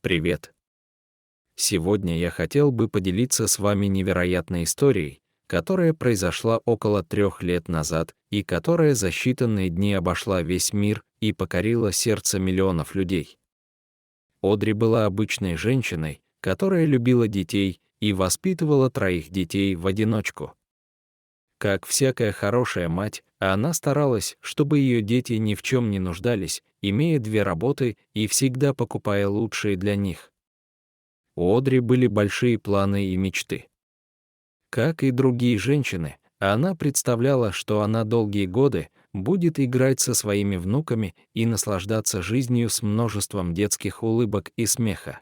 Привет! Сегодня я хотел бы поделиться с вами невероятной историей, которая произошла около 3 лет назад и которая за считанные дни обошла весь мир и покорила сердце миллионов людей. Одри была обычной женщиной, которая любила детей и воспитывала 3 детей в одиночку. Как всякая хорошая мать, она старалась, чтобы ее дети ни в чем не нуждались, имея 2 работы и всегда покупая лучшие для них. У Одри были большие планы и мечты. Как и другие женщины, она представляла, что она долгие годы будет играть со своими внуками и наслаждаться жизнью с множеством детских улыбок и смеха.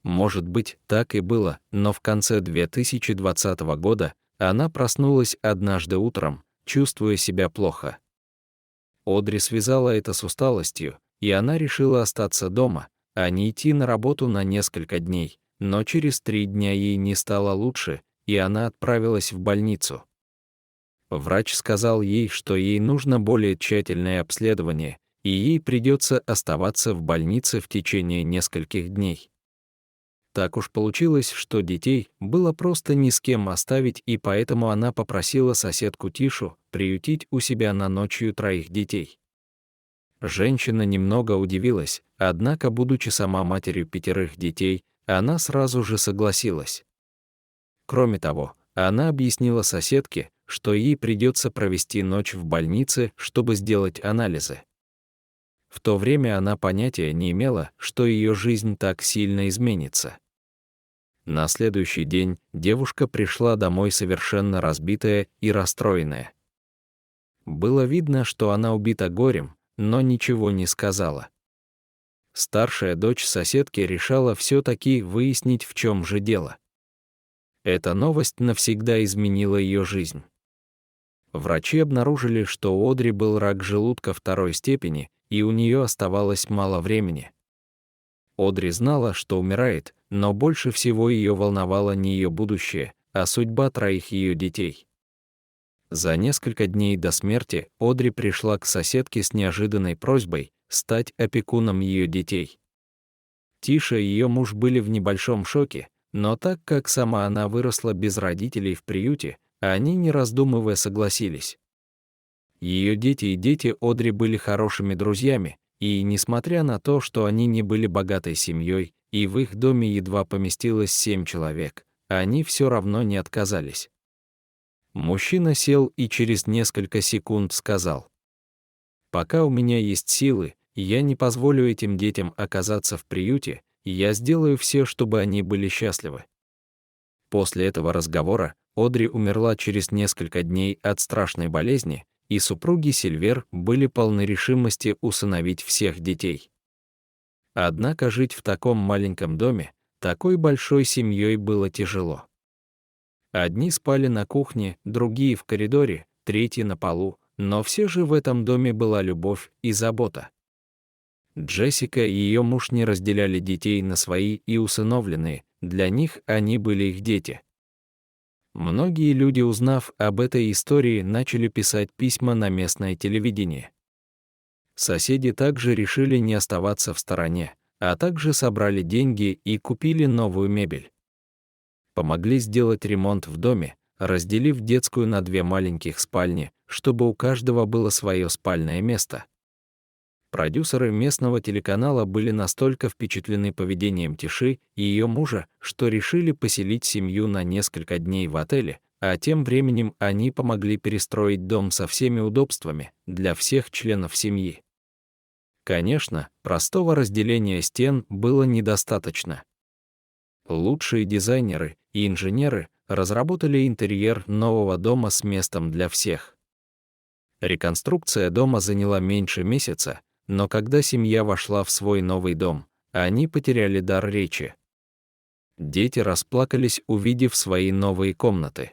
Может быть, так и было, но в конце 2020 года она проснулась однажды утром, чувствуя себя плохо. Одри связала это с усталостью, и она решила остаться дома, а не идти на работу на несколько дней, но через 3 дня ей не стало лучше, и она отправилась в больницу. Врач сказал ей, что ей нужно более тщательное обследование, и ей придется оставаться в больнице в течение нескольких дней. Так уж получилось, что детей было просто ни с кем оставить, и поэтому она попросила соседку Тишу приютить у себя на ночью 3 детей. Женщина немного удивилась, однако, будучи сама матерью 5 детей, она сразу же согласилась. Кроме того, она объяснила соседке, что ей придется провести ночь в больнице, чтобы сделать анализы. В то время она понятия не имела, что ее жизнь так сильно изменится. На следующий день девушка пришла домой совершенно разбитая и расстроенная. Было видно, что она убита горем, но ничего не сказала. Старшая дочь соседки решала все-таки выяснить, в чем же дело. Эта новость навсегда изменила ее жизнь. Врачи обнаружили, что у Одри был рак желудка 2 степени, и у нее оставалось мало времени. Одри знала, что умирает, но больше всего ее волновало не ее будущее, а судьба 3 ее детей. За несколько дней до смерти Одри пришла к соседке с неожиданной просьбой стать опекуном ее детей. Тиша и ее муж были в небольшом шоке, но так как сама она выросла без родителей в приюте, они, не раздумывая, согласились. Ее дети и дети Одри были хорошими друзьями, и, несмотря на то, что они не были богатой семьей, и в их доме едва поместилось 7 человек, они все равно не отказались. Мужчина сел и через несколько секунд сказал: «Пока у меня есть силы, я не позволю этим детям оказаться в приюте, и я сделаю все, чтобы они были счастливы». После этого разговора Одри умерла через несколько дней от страшной болезни, и супруги Сильвер были полны решимости усыновить всех детей. Однако жить в таком маленьком доме, такой большой семьей было тяжело. Одни спали на кухне, другие в коридоре, третьи на полу, но все же в этом доме была любовь и забота. Джессика и ее муж не разделяли детей на свои и усыновленные, для них они были их дети. Многие люди, узнав об этой истории, начали писать письма на местное телевидение. Соседи также решили не оставаться в стороне, а также собрали деньги и купили новую мебель. Помогли сделать ремонт в доме, разделив детскую на 2 маленьких спальни, чтобы у каждого было свое спальное место. Продюсеры местного телеканала были настолько впечатлены поведением Тиши и ее мужа, что решили поселить семью на несколько дней в отеле, а тем временем они помогли перестроить дом со всеми удобствами для всех членов семьи. Конечно, простого разделения стен было недостаточно. Лучшие дизайнеры и инженеры разработали интерьер нового дома с местом для всех. Реконструкция дома заняла меньше месяца, но когда семья вошла в свой новый дом, они потеряли дар речи. Дети расплакались, увидев свои новые комнаты.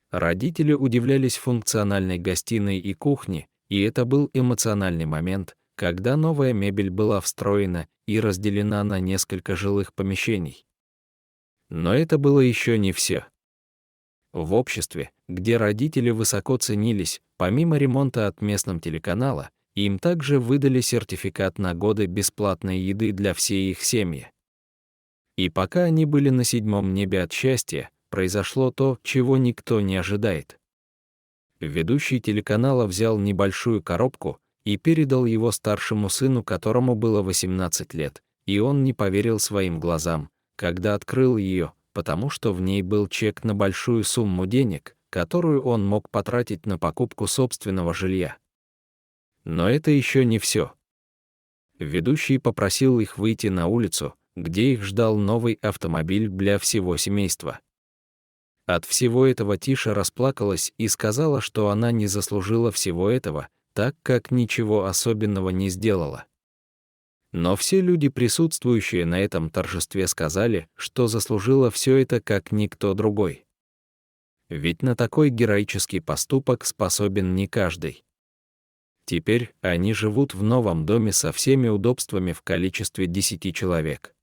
Родители удивлялись функциональной гостиной и кухне, и это был эмоциональный момент, когда новая мебель была встроена и разделена на несколько жилых помещений. Но это было еще не все. В обществе, где родители высоко ценились, помимо ремонта от местного телеканала, Им также выдали сертификат на годы бесплатной еды для всей их семьи. И пока они были на 7-м небе от счастья, произошло то, чего никто не ожидает. Ведущий телеканала взял небольшую коробку и передал его старшему сыну, которому было 18 лет, и он не поверил своим глазам, когда открыл ее, потому что в ней был чек на большую сумму денег, которую он мог потратить на покупку собственного жилья. Но это еще не все. Ведущий попросил их выйти на улицу, где их ждал новый автомобиль для всего семейства. От всего этого Тиша расплакалась и сказала, что она не заслужила всего этого, так как ничего особенного не сделала. Но все люди, присутствующие на этом торжестве, сказали, что заслужила все это как никто другой. Ведь на такой героический поступок способен не каждый. Теперь они живут в новом доме со всеми удобствами в количестве 10 человек.